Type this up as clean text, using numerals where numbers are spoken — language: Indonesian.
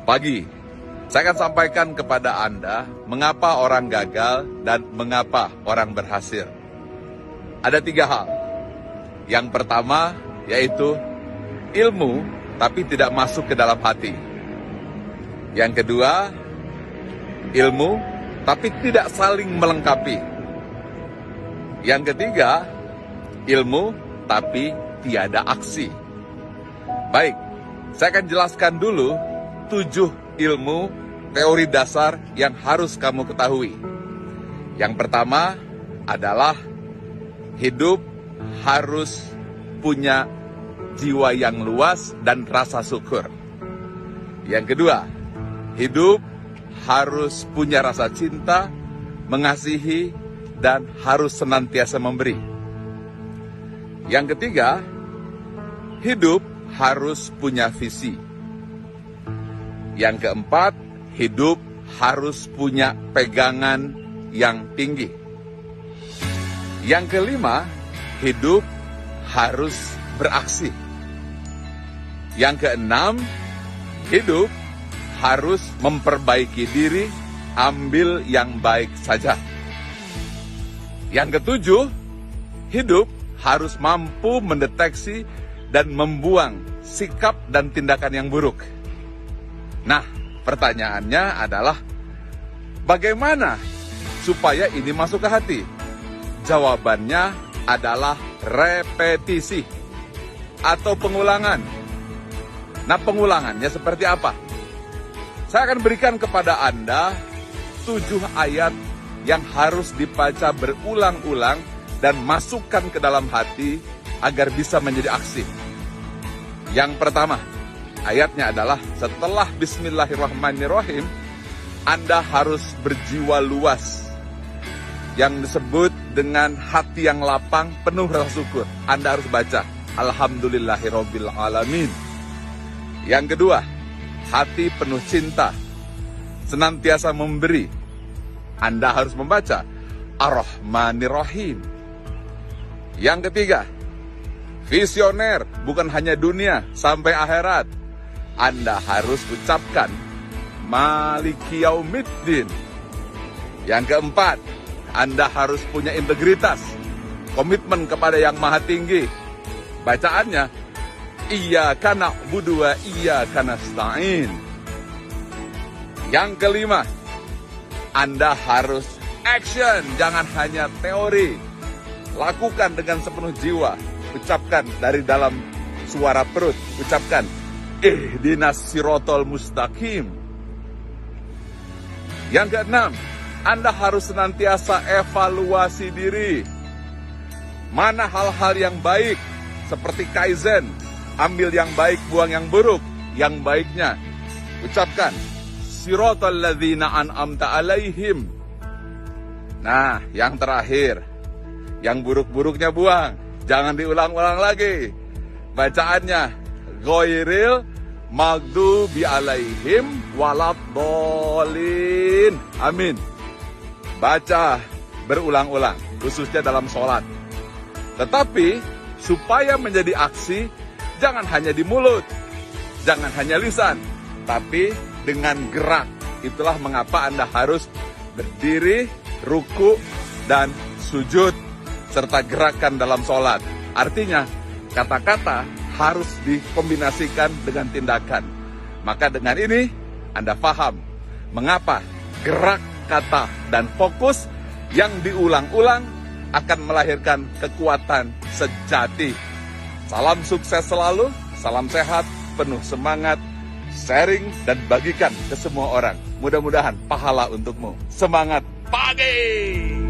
Pagi, saya akan sampaikan kepada Anda mengapa orang gagal dan mengapa orang berhasil. Ada 3 hal. Yang pertama yaitu ilmu tapi tidak masuk ke dalam hati. Yang kedua, ilmu tapi tidak saling melengkapi. Yang ketiga, ilmu tapi tiada aksi. Baik, saya akan jelaskan dulu 7 ilmu teori dasar yang harus kamu ketahui. Yang pertama adalah hidup harus punya jiwa yang luas dan rasa syukur. Yang kedua, hidup harus punya rasa cinta, mengasihi, dan harus senantiasa memberi. Yang ketiga, hidup harus punya visi. Yang keempat, hidup harus punya pegangan yang tinggi. Yang kelima, hidup harus beraksi. Yang keenam, hidup harus memperbaiki diri, ambil yang baik saja. Yang ketujuh, hidup harus mampu mendeteksi dan membuang sikap dan tindakan yang buruk. Nah, pertanyaannya adalah bagaimana supaya ini masuk ke hati? Jawabannya adalah repetisi atau pengulangan. Nah, pengulangannya seperti apa? Saya akan berikan kepada Anda 7 ayat yang harus dibaca berulang-ulang dan masukkan ke dalam hati agar bisa menjadi aksi. Yang pertama, ayatnya adalah setelah Bismillahirrahmanirrahim, Anda harus berjiwa luas. Yang disebut dengan hati yang lapang, penuh rasa syukur. Anda harus baca Alhamdulillahirabbil alamin. Yang kedua, hati penuh cinta, senantiasa memberi. Anda harus membaca Ar-Rahmanir-Rahim. Yang ketiga, visioner, bukan hanya dunia, sampai akhirat. Anda harus ucapkan Maliki Yaumiddin. Yang keempat, Anda harus punya integritas, komitmen kepada yang maha tinggi. Bacaannya, Iyyaka na'budu wa iyyaka nasta'in. Yang kelima, Anda harus action, jangan hanya teori. Lakukan dengan sepenuh jiwa. Ucapkan dari dalam suara perut. Ucapkan, Ihdinas sirotol mustaqim. Yang keenam, Anda harus senantiasa evaluasi diri. Mana hal-hal yang baik, seperti Kaizen. Ambil yang baik, buang yang buruk. Yang baiknya, ucapkan, Sirotol ladzina an'amta alaihim. Nah, yang terakhir, yang buruk-buruknya buang. Jangan diulang-ulang lagi. Bacaannya, Ghairil maghdubi alaihim waladhdallin. Amin. Baca berulang-ulang, khususnya dalam sholat. Tetapi, supaya menjadi aksi, jangan hanya di mulut, jangan hanya lisan, tapi dengan gerak. Itulah mengapa Anda harus berdiri, ruku, dan sujud, serta gerakan dalam sholat. Artinya, kata-kata harus dikombinasikan dengan tindakan. Maka dengan ini, Anda paham mengapa gerak, kata, dan fokus yang diulang-ulang akan melahirkan kekuatan sejati. Salam sukses selalu, salam sehat, penuh semangat, sharing dan bagikan ke semua orang. Mudah-mudahan pahala untukmu. Semangat pagi!